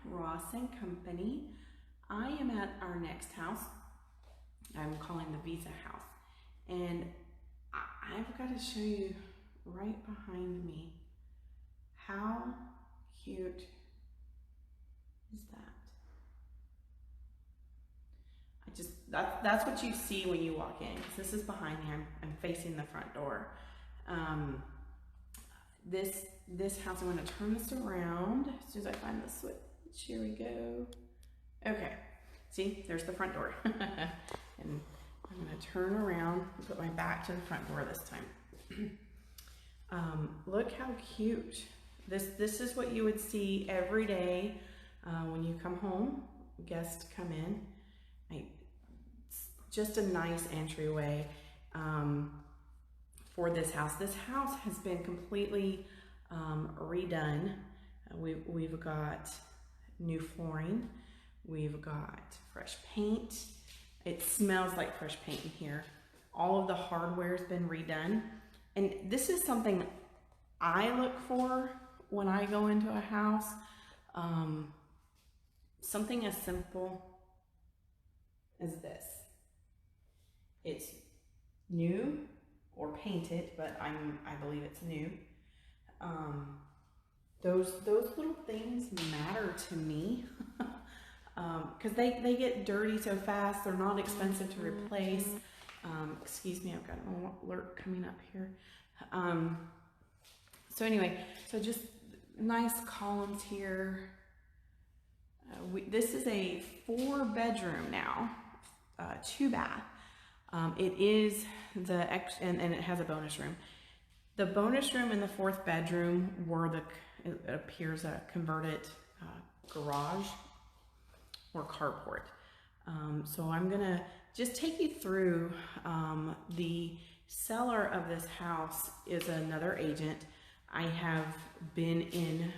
Ross and Company. I am at our next house. I'm calling the Visa house. And I've got to show you right behind me. How cute is that? That's what you see when you walk in. This is behind me. I'm facing the front door. This house, I'm going to turn this around as soon as I find the switch. Here we go. Okay, see, there's the front door. And I'm going to turn around and put my back to the front door this time. Look how cute. This is what you would see every day when you come home. Guests come in. It's just a nice entryway for this house. This house has been completely redone. We've got new flooring. We've got fresh paint. It smells like fresh paint in here. All of the hardware has been redone. And this is something I look for when I go into a house. Something as simple as this. It's new or painted, but I believe it's new. Those little things matter to me because they get dirty so fast. They're not expensive to replace. Excuse me, I've got an alert coming up here. So anyway, so just nice columns here. This is a 4-bedroom now, 2-bath. It is and it has a bonus room. The bonus room and the 4th bedroom were it appears a converted garage or carport. So I'm gonna just take you through. The seller of this house is another agent. I have been in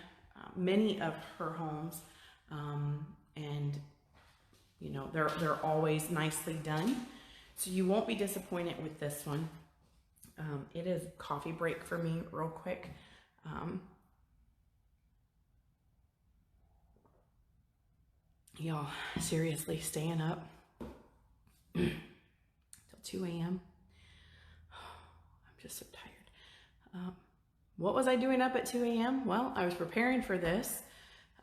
many of her homes, and you know they're always nicely done. So you won't be disappointed with this one. It is coffee break for me real quick. Y'all, seriously, staying up till 2 a.m. I'm just so tired. What was I doing up at 2 a.m.? Well, I was preparing for this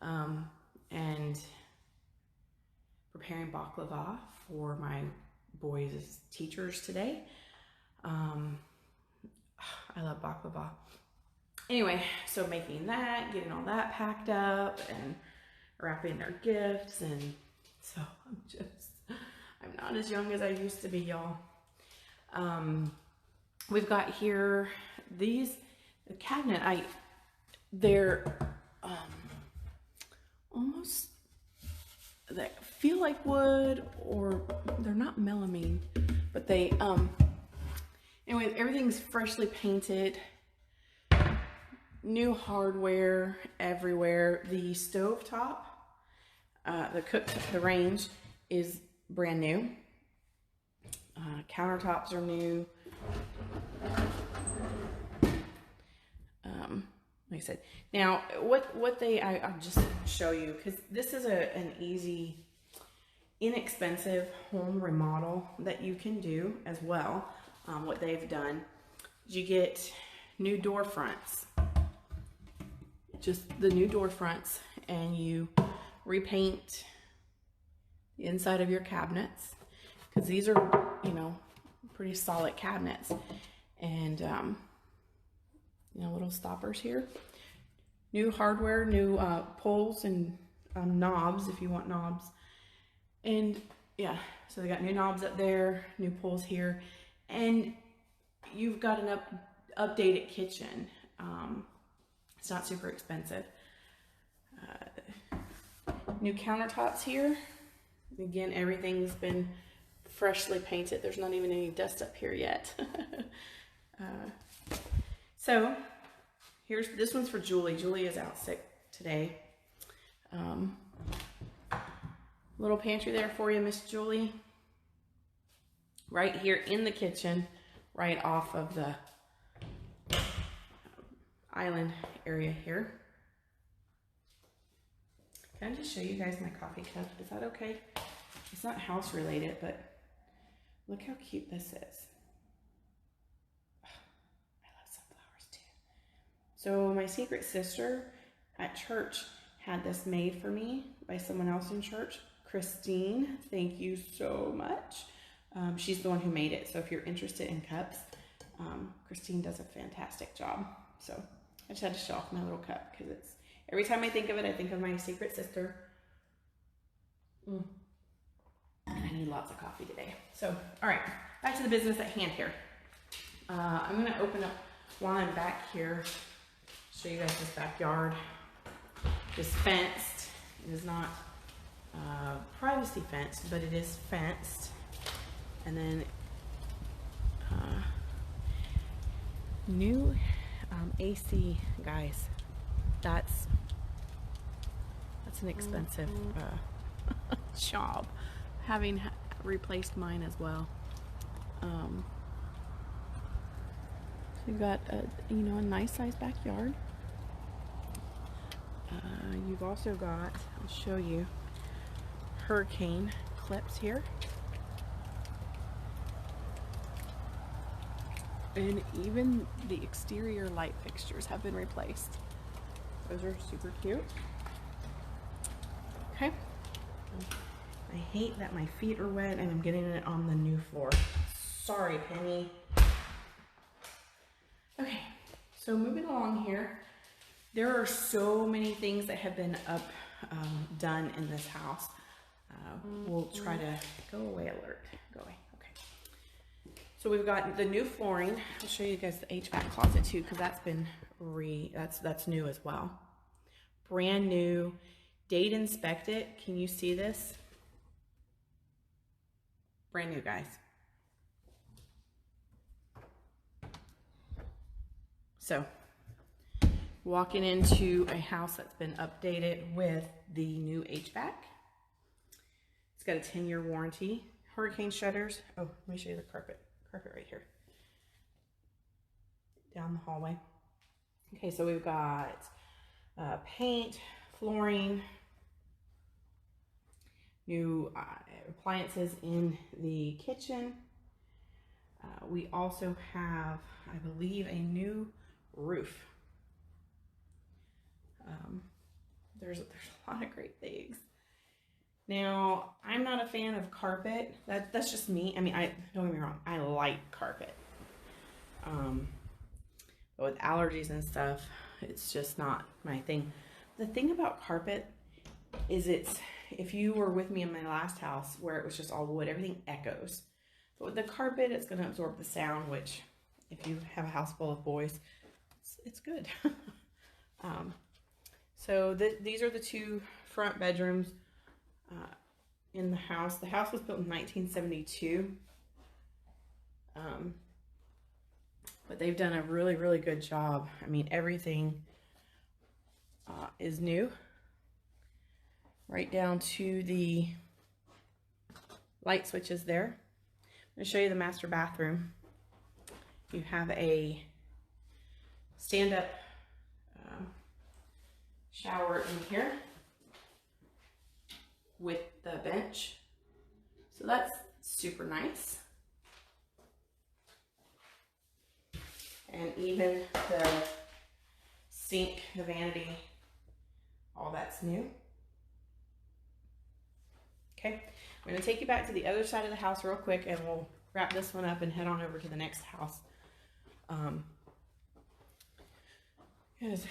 and preparing baklava for my boys' teachers today. I love baklava. Anyway, so making that, getting all that packed up and wrapping their gifts, and so I'm not as young as I used to be, y'all. We've got here the cabinet. They're almost, they feel like wood, or they're not melamine, but they anyway, everything's freshly painted. New hardware everywhere. The stovetop, the range is brand new. Countertops are new. Like I said, now I'll just show you, because this is an easy, inexpensive home remodel that you can do as well. What they've done, you get new door fronts. Just the new door fronts, and you repaint the inside of your cabinets, because these are, you know, pretty solid cabinets. And you know, little stoppers here, new hardware, new pulls and knobs if you want knobs. And yeah, so they got new knobs up there, new pulls here, and you've got an updated kitchen. It's not super expensive. New countertops here. Again, everything's been freshly painted. There's not even any dust up here yet. So this one's for Julie. Julie is out sick today. Little pantry there for you, Miss Julie. Right here in the kitchen, right off of the island area here. Can I just show you guys my coffee cup? Is that okay? It's not house related, but look how cute this is. I love sunflowers too. So my secret sister at church had this made for me by someone else in church. Christine, thank you so much. She's the one who made it. So if you're interested in cups, Christine does a fantastic job. So I just had to show off my little cup because it's, every time I think of it, I think of my secret sister. And I need lots of coffee today. So, all right, back to the business at hand here. I'm gonna open up while I'm back here, show you guys this backyard. It's fenced. It is not privacy fenced, but it is fenced. And then new AC, guys. That's an expensive job, having replaced mine as well. So you've got a nice sized backyard. You've also got, I'll show you, hurricane clips here. And even the exterior light fixtures have been replaced. Those are super cute. Okay. I hate that my feet are wet and I'm getting it on the new floor. Sorry, Penny. Okay, so moving along here, there are so many things that have been done in this house. We'll try to go away alert. Go away. Okay. So we've got the new flooring. I'll show you guys the HVAC closet too, because that's been that's new as well. Brand new. Date inspected. Can you see this? Brand new, guys. So, walking into a house that's been updated with the new HVAC. It's got a 10-year warranty. Hurricane shutters. Oh, let me show you the carpet. Carpet right here. Down the hallway. Okay, so we've got paint, flooring, new appliances in the kitchen. We also have, I believe, a new roof. There's a lot of great things. Now, I'm not a fan of carpet. That's just me. I mean, don't get me wrong, I like carpet. But with allergies and stuff, it's just not my thing. The thing about carpet is if you were with me in my last house where it was just all wood, everything echoes. But with the carpet, it's going to absorb the sound, which if you have a house full of boys, it's good. So these are the two front bedrooms in the house. The house was built in 1972. But they've done a really, really good job. I mean, everything is new. Right down to the light switches there. I'm going to show you the master bathroom. You have a stand-up shower in here with the bench. So that's super nice. And even the sink, the vanity, all that's new. Okay, I'm going to take you back to the other side of the house real quick and we'll wrap this one up and head on over to the next house. Because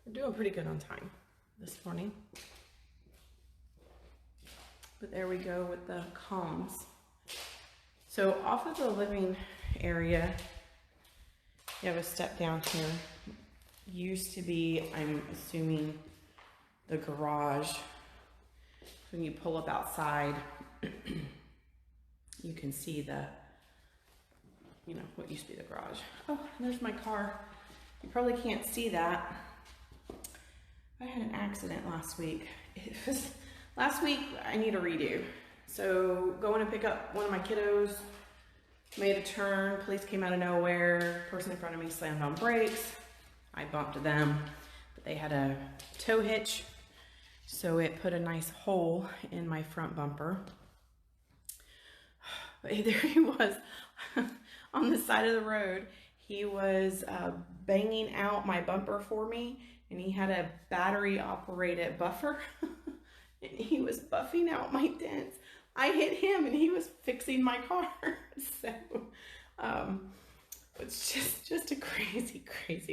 we're doing pretty good on time this morning. But there we go with the columns. So off of the living area, you have a step down here. Used to be, I'm assuming, the garage. When you pull up outside, you can see what used to be the garage. Oh, there's my car. You probably can't see that. I had an accident last week. Last week, I need a redo. So going to pick up one of my kiddos, made a turn, police came out of nowhere, person in front of me slammed on brakes. I bumped them, but they had a tow hitch. so it put a nice hole in my front bumper. But there he was on the side of the road. He was banging out my bumper for me, and he had a battery operated buffer and he was buffing out my dents. I hit him and he was fixing my car. So it's just a crazy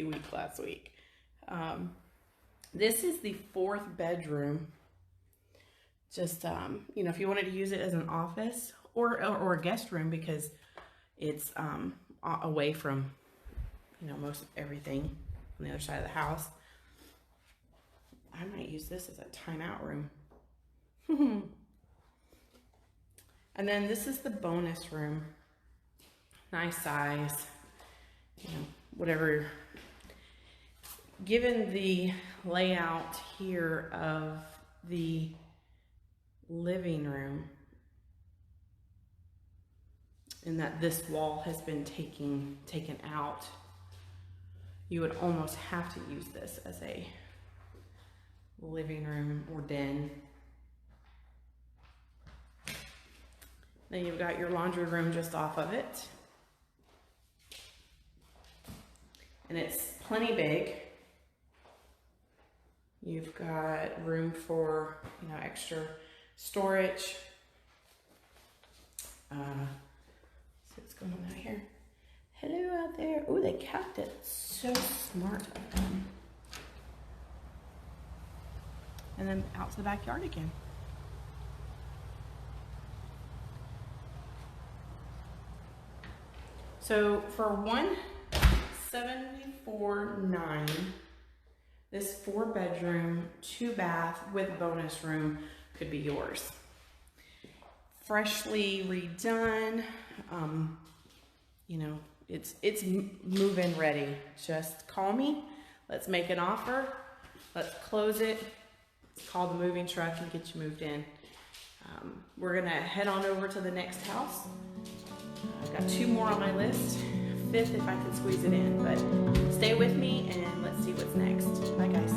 week last week. This is the 4th bedroom. Just, you know, if you wanted to use it as an office or a guest room, because it's away from, you know, most of everything on the other side of the house. I might use this as a timeout room. And then this is the bonus room. Nice size, you know, whatever. Given the layout here of the living room, and that this wall has been taken out, you would almost have to use this as a living room or den. Then you've got your laundry room just off of it. And it's plenty big. You've got room for, you know, extra storage. See what's going on out here. Hello out there. Oh, they kept it. So smart of them. And then out to the backyard again. So for $174,900, this 4-bedroom, 2-bath with bonus room could be yours. Freshly redone. You know, it's move-in ready. Just call me. Let's make an offer. Let's close it. Call the moving truck and get you moved in. We're gonna head on over to the next house. I've got 2 more on my list. 5th if I can squeeze it in, but stay with me and let's see what's next. Bye guys.